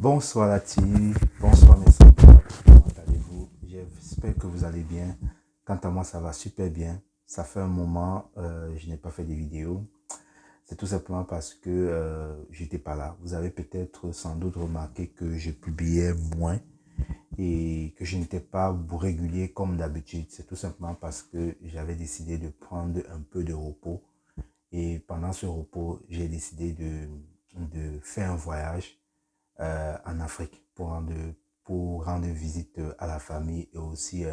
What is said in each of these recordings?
Bonsoir la team, bonsoir mes sœurs, comment allez-vous? J'espère que vous allez bien. Quant à moi, ça va super bien. Ça fait un moment, je n'ai pas fait de vidéos. C'est tout simplement parce que j'étais pas là. Vous avez peut-être sans doute remarqué que je publiais moins et que je n'étais pas régulier comme d'habitude. C'est tout simplement parce que j'avais décidé de prendre un peu de repos. Et pendant ce repos, j'ai décidé de faire un voyage en Afrique pour rendre visite à la famille et aussi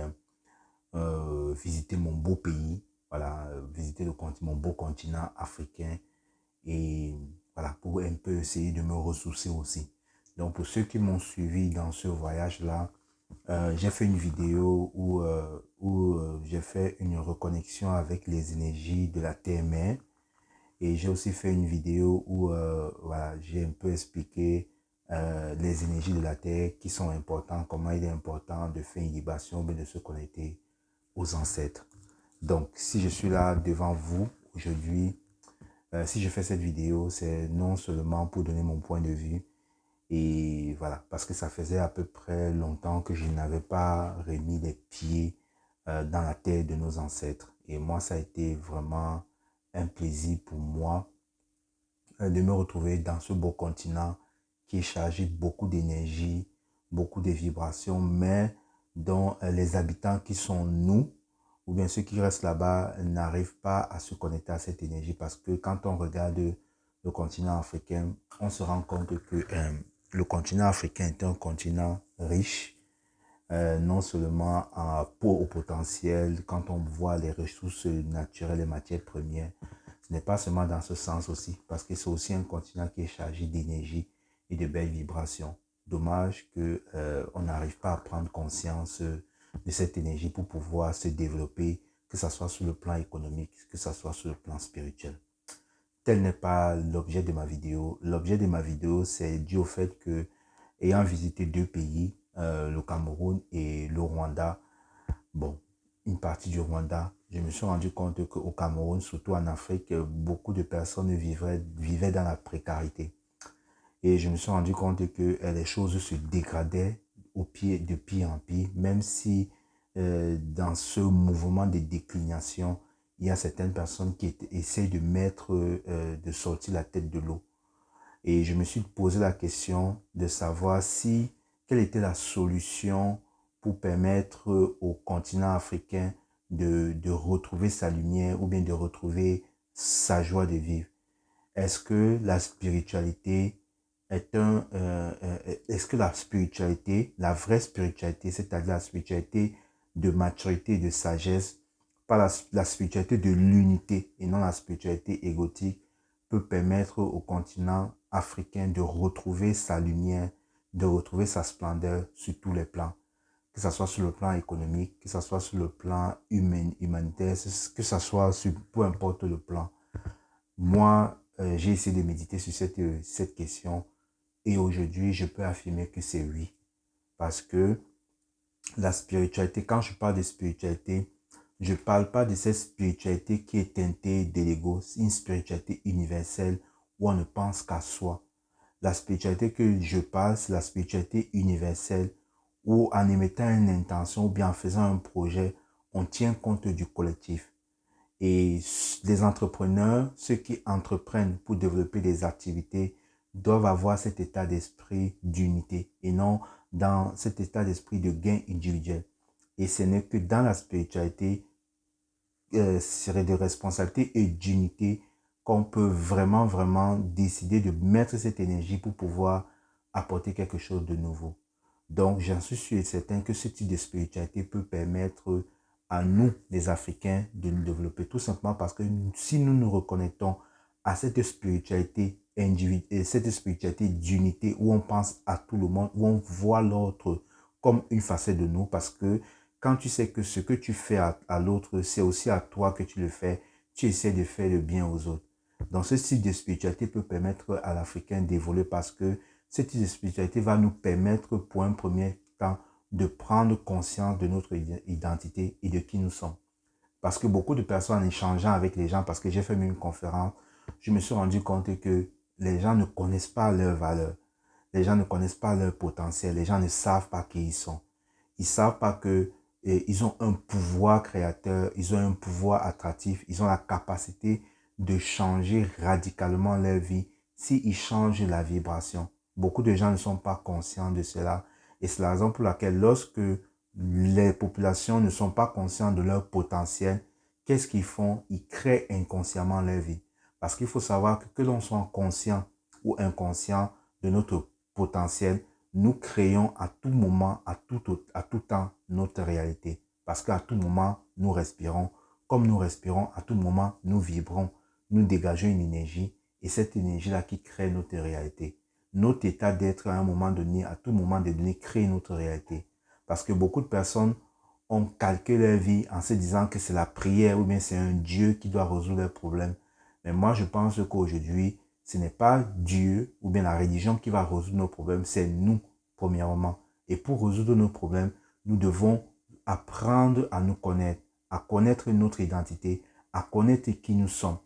visiter mon beau pays, voilà, visiter mon beau continent africain et voilà, pour un peu essayer de me ressourcer aussi. Donc pour ceux qui m'ont suivi dans ce voyage-là, j'ai fait une vidéo où j'ai fait une reconnexion avec les énergies de la terre-mère et j'ai aussi fait une vidéo où voilà, j'ai un peu expliqué les énergies de la Terre qui sont importantes, comment il est important de faire une libération, mais de se connecter aux ancêtres. Donc, si je suis là devant vous aujourd'hui, si je fais cette vidéo, c'est non seulement pour donner mon point de vue, et voilà, parce que ça faisait à peu près longtemps que je n'avais pas remis les pieds dans la terre de nos ancêtres. Et moi, ça a été vraiment un plaisir pour moi de me retrouver dans ce beau continent qui est chargé de beaucoup d'énergie, beaucoup de vibrations, mais dont les habitants qui sont nous, ou bien ceux qui restent là-bas, n'arrivent pas à se connecter à cette énergie parce que quand on regarde le continent africain, on se rend compte que le continent africain est un continent riche, non seulement au potentiel, quand on voit les ressources naturelles, les matières premières, ce n'est pas seulement dans ce sens aussi, parce que c'est aussi un continent qui est chargé d'énergie et de belles vibrations. Dommage que on n'arrive pas à prendre conscience de cette énergie pour pouvoir se développer, que ce soit sur le plan économique, que ce soit sur le plan spirituel. Tel n'est pas l'objet de ma vidéo. L'objet de ma vidéo, c'est dû au fait que, ayant visité deux pays, le Cameroun et le Rwanda, bon, une partie du Rwanda, je me suis rendu compte qu'au Cameroun, surtout en Afrique, beaucoup de personnes vivaient dans la précarité. Et je me suis rendu compte que les choses se dégradaient de pire en pire, même si dans ce mouvement de déclination, il y a certaines personnes qui essayent de sortir la tête de l'eau. Et je me suis posé la question de savoir quelle était la solution pour permettre au continent africain de retrouver sa lumière ou bien de retrouver sa joie de vivre. Est-ce que la spiritualité est-ce que la spiritualité, la vraie spiritualité, c'est-à-dire la spiritualité de maturité et de sagesse, pas la spiritualité de l'unité et non la spiritualité égotique, peut permettre au continent africain de retrouver sa lumière, de retrouver sa splendeur sur tous les plans, que ce soit sur le plan économique, que ce soit sur le plan humanitaire, que ce soit sur peu importe le plan. Moi, j'ai essayé de méditer sur cette question et aujourd'hui, je peux affirmer que c'est oui. Parce que la spiritualité, quand je parle de spiritualité, je ne parle pas de cette spiritualité qui est teintée de l'ego, une spiritualité universelle où on ne pense qu'à soi. La spiritualité que je parle, c'est la spiritualité universelle où en émettant une intention ou bien en faisant un projet, on tient compte du collectif. Et les entrepreneurs, ceux qui entreprennent pour développer des activités, doivent avoir cet état d'esprit d'unité et non dans cet état d'esprit de gain individuel. Et ce n'est que dans la spiritualité, serait de responsabilité et d'unité qu'on peut vraiment décider de mettre cette énergie pour pouvoir apporter quelque chose de nouveau. Donc, j'en suis sûr et certain que ce type de spiritualité peut permettre à nous, les Africains, de nous développer. Tout simplement parce que si nous nous reconnectons à cette spiritualité individuelle, cette spiritualité d'unité où on pense à tout le monde, où on voit l'autre comme une facette de nous, parce que quand tu sais que ce que tu fais à l'autre, c'est aussi à toi que tu le fais, tu essaies de faire le bien aux autres. Donc, ce type de spiritualité peut permettre à l'Africain d'évoluer parce que ce type de spiritualité va nous permettre, pour un premier temps, de prendre conscience de notre identité et de qui nous sommes. Parce que beaucoup de personnes, en échangeant avec les gens, parce que j'ai fait une conférence, je me suis rendu compte que les gens ne connaissent pas leurs valeurs. les gens ne connaissent pas leur potentiel, les gens ne savent pas qui ils sont. Ils ne savent pas que ils ont un pouvoir créateur, ils ont un pouvoir attractif, ils ont la capacité de changer radicalement leur vie s'ils changent la vibration. Beaucoup de gens ne sont pas conscients de cela et c'est la raison pour laquelle lorsque les populations ne sont pas conscientes de leur potentiel, qu'est-ce qu'ils font? Ils créent inconsciemment leur vie. Parce qu'il faut savoir que l'on soit conscient ou inconscient de notre potentiel, nous créons à tout moment, à tout temps, notre réalité. Parce qu'à tout moment, nous respirons. Comme nous respirons, à tout moment, nous vibrons. Nous dégageons une énergie et cette énergie-là qui crée notre réalité. Notre état d'être à un moment donné, à tout moment donné, crée notre réalité. Parce que beaucoup de personnes ont calqué leur vie en se disant que c'est la prière ou bien c'est un Dieu qui doit résoudre leurs problèmes. Mais moi, je pense qu'aujourd'hui, ce n'est pas Dieu ou bien la religion qui va résoudre nos problèmes, c'est nous, premièrement. Et pour résoudre nos problèmes, nous devons apprendre à nous connaître, à connaître notre identité, à connaître qui nous sommes,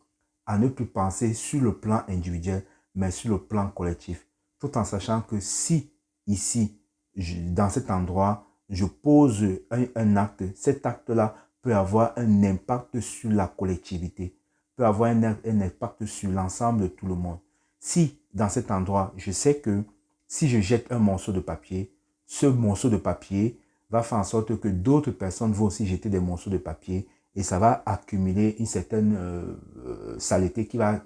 à ne plus penser sur le plan individuel, mais sur le plan collectif. Tout en sachant que si, ici, dans cet endroit, je pose un acte, cet acte-là peut avoir un impact sur la collectivité, peut avoir un impact sur l'ensemble de tout le monde. Si, dans cet endroit, je sais que si je jette un morceau de papier, ce morceau de papier va faire en sorte que d'autres personnes vont aussi jeter des morceaux de papier et ça va accumuler une certaine saleté qui va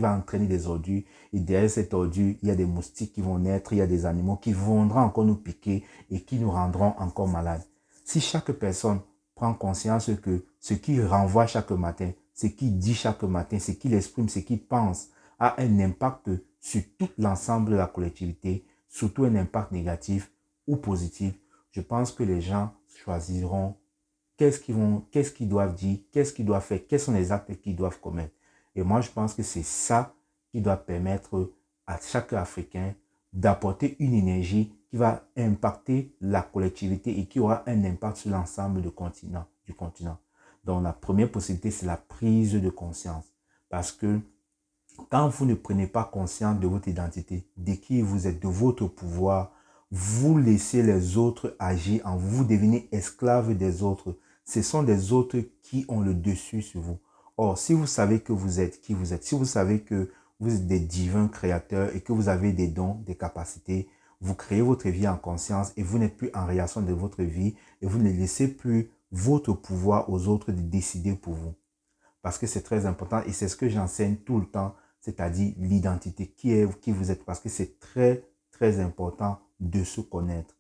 entraîner des ordures. Et derrière cette ordure, il y a des moustiques qui vont naître, il y a des animaux qui viendront encore nous piquer et qui nous rendront encore malades. Si chaque personne prend conscience que ce qu'il renvoie chaque matin, ce qu'il dit chaque matin, ce qu'il exprime, ce qu'il pense, a un impact sur tout l'ensemble de la collectivité, surtout un impact négatif ou positif, je pense que les gens choisiront qu'est-ce qu'ils doivent dire, qu'est-ce qu'ils doivent faire, quels sont les actes qu'ils doivent commettre. Et moi, je pense que c'est ça qui doit permettre à chaque Africain d'apporter une énergie qui va impacter la collectivité et qui aura un impact sur l'ensemble du continent. Donc, la première possibilité, c'est la prise de conscience. Parce que quand vous ne prenez pas conscience de votre identité, de qui vous êtes, de votre pouvoir, vous laissez les autres agir en vous, vous devenez esclave des autres. Ce sont des autres qui ont le dessus sur vous. Or, si vous savez que vous êtes qui vous êtes, si vous savez que vous êtes des divins créateurs et que vous avez des dons, des capacités, vous créez votre vie en conscience et vous n'êtes plus en réaction de votre vie et vous ne laissez plus votre pouvoir aux autres de décider pour vous. Parce que c'est très important et c'est ce que j'enseigne tout le temps, c'est-à-dire l'identité, qui vous êtes, parce que c'est très, très important de se connaître.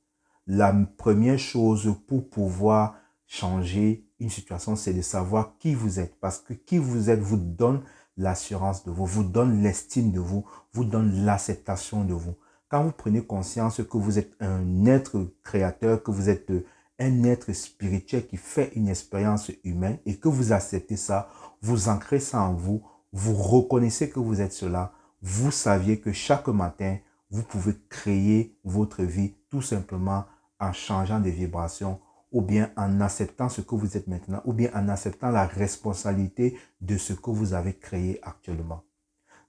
La première chose pour pouvoir changer une situation, c'est de savoir qui vous êtes, parce que qui vous êtes vous donne l'assurance de vous, vous donne l'estime de vous, vous donne l'acceptation de vous. Quand vous prenez conscience que vous êtes un être créateur, que vous êtes un être spirituel qui fait une expérience humaine et que vous acceptez ça, vous ancrez ça en vous, vous reconnaissez que vous êtes cela, vous saviez que chaque matin, vous pouvez créer votre vie tout simplement en changeant de vibration ou bien en acceptant ce que vous êtes maintenant ou bien en acceptant la responsabilité de ce que vous avez créé actuellement.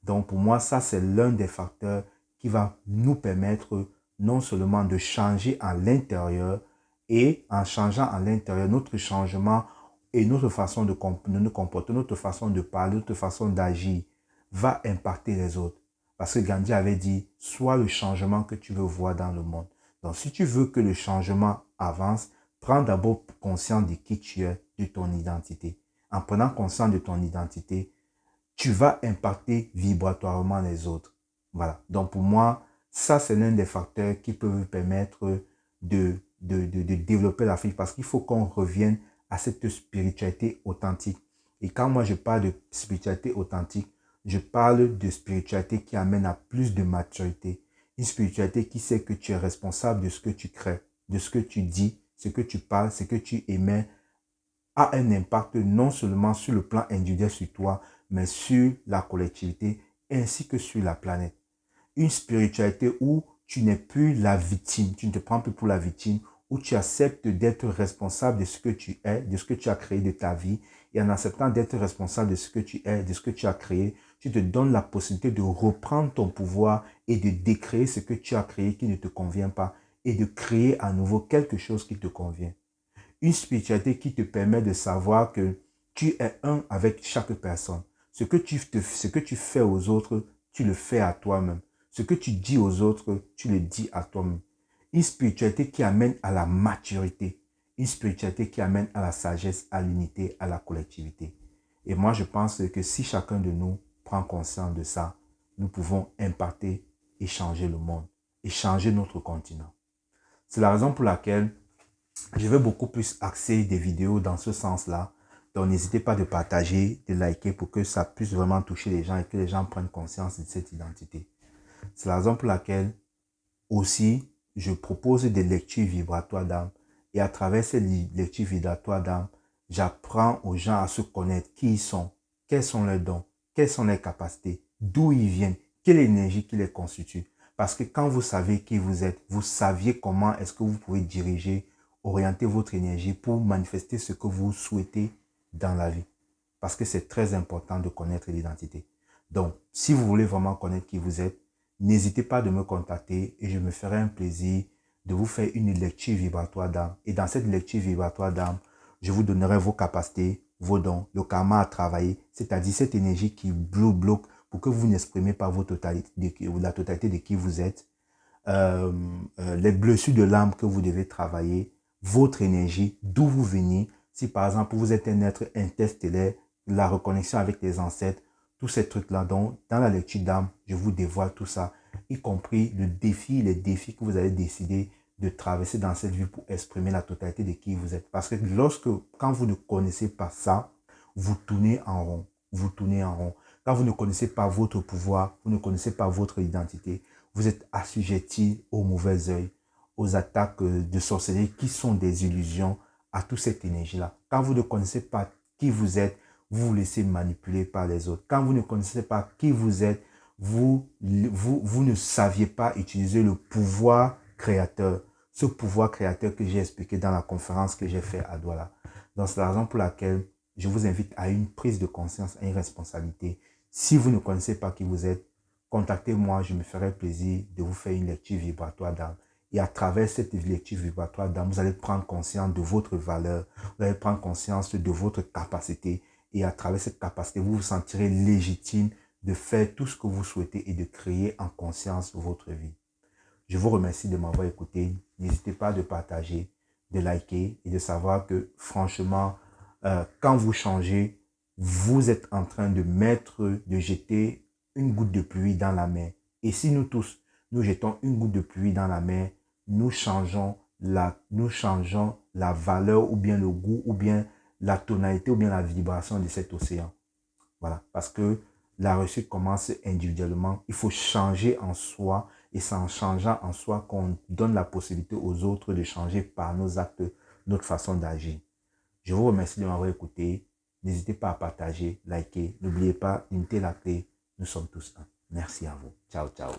Donc pour moi, ça c'est l'un des facteurs qui va nous permettre non seulement de changer à l'intérieur et en changeant à l'intérieur, notre changement et notre façon de nous comporter, notre façon de parler, notre façon d'agir va impacter les autres. Parce que Gandhi avait dit, sois le changement que tu veux voir dans le monde. Donc si tu veux que le changement avance, prends d'abord conscience de qui tu es, de ton identité. En prenant conscience de ton identité, tu vas impacter vibratoirement les autres. Voilà. Donc pour moi, ça c'est l'un des facteurs qui peut vous permettre de développer l'Afrique parce qu'il faut qu'on revienne à cette spiritualité authentique. Et quand moi je parle de spiritualité authentique, je parle de spiritualité qui amène à plus de maturité. Une spiritualité qui sait que tu es responsable de ce que tu crées, de ce que tu dis, ce que tu parles, ce que tu émets, a un impact non seulement sur le plan individuel sur toi, mais sur la collectivité ainsi que sur la planète. Une spiritualité où tu n'es plus la victime, tu ne te prends plus pour la victime, où tu acceptes d'être responsable de ce que tu es, de ce que tu as créé de ta vie, et en acceptant d'être responsable de ce que tu es, de ce que tu as créé, tu te donnes la possibilité de reprendre ton pouvoir et de décréer ce que tu as créé qui ne te convient pas et de créer à nouveau quelque chose qui te convient. Une spiritualité qui te permet de savoir que tu es un avec chaque personne. Ce que tu fais aux autres, tu le fais à toi-même. Ce que tu dis aux autres, tu le dis à toi-même. Une spiritualité qui amène à la maturité. Une spiritualité qui amène à la sagesse, à l'unité, à la collectivité. Et moi, je pense que si chacun de nous prend conscience de ça, nous pouvons impacter et changer le monde, et changer notre continent. C'est la raison pour laquelle je vais beaucoup plus axer des vidéos dans ce sens-là. Donc, n'hésitez pas de partager, de liker pour que ça puisse vraiment toucher les gens et que les gens prennent conscience de cette identité. C'est la raison pour laquelle aussi, je propose des lectures vibratoires d'âme. Et à travers ces lectures vibratoires d'âme, j'apprends aux gens à se connaître qui ils sont, quels sont leurs dons, quelles sont leurs capacités, d'où ils viennent, quelle énergie qui les constitue. Parce que quand vous savez qui vous êtes, vous saviez comment est-ce que vous pouvez diriger, orienter votre énergie pour manifester ce que vous souhaitez dans la vie. Parce que c'est très important de connaître l'identité. Donc, si vous voulez vraiment connaître qui vous êtes, n'hésitez pas de me contacter et je me ferai un plaisir de vous faire une lecture vibratoire d'âme. Et dans cette lecture vibratoire d'âme, je vous donnerai vos capacités, vos dons, le karma à travailler, c'est-à-dire cette énergie qui bloque pour que vous n'exprimez pas la totalité de qui vous êtes, les blessures de l'âme que vous devez travailler, votre énergie, d'où vous venez. Si par exemple vous êtes un être interstellaire, la reconnexion avec les ancêtres, tous ces trucs-là. Donc, dans la lecture d'âme, je vous dévoile tout ça, y compris les défis que vous avez décidé de traverser dans cette vie pour exprimer la totalité de qui vous êtes. Parce que quand vous ne connaissez pas ça, vous tournez en rond. Vous tournez en rond. Quand vous ne connaissez pas votre pouvoir, vous ne connaissez pas votre identité, vous êtes assujetti aux mauvais œils, aux attaques de sorcellerie qui sont des illusions, à toute cette énergie-là. Quand vous ne connaissez pas qui vous êtes, vous vous laissez manipuler par les autres. Quand vous ne connaissez pas qui vous êtes, vous ne saviez pas utiliser le pouvoir créateur. Ce pouvoir créateur que j'ai expliqué dans la conférence que j'ai faite à Douala. Donc, c'est la raison pour laquelle je vous invite à une prise de conscience, à une responsabilité. Si vous ne connaissez pas qui vous êtes, contactez-moi, je me ferai plaisir de vous faire une lecture vibratoire d'âme. Et à travers cette lecture vibratoire d'âme, vous allez prendre conscience de votre valeur, vous allez prendre conscience de votre capacité. Et à travers cette capacité, vous vous sentirez légitime de faire tout ce que vous souhaitez et de créer en conscience votre vie. Je vous remercie de m'avoir écouté. N'hésitez pas de partager, de liker et de savoir que franchement, quand vous changez, vous êtes en train de jeter une goutte de pluie dans la mer. Et si nous tous, nous jetons une goutte de pluie dans la mer, nous changeons la valeur ou bien le goût ou bien la tonalité ou bien la vibration de cet océan. Voilà, parce que la réussite commence individuellement. Il faut changer en soi et c'est en changeant en soi qu'on donne la possibilité aux autres de changer par nos actes, notre façon d'agir. Je vous remercie de m'avoir écouté. N'hésitez pas à partager, liker. N'oubliez pas, unité la clé. Nous sommes tous un. Merci à vous. Ciao, ciao.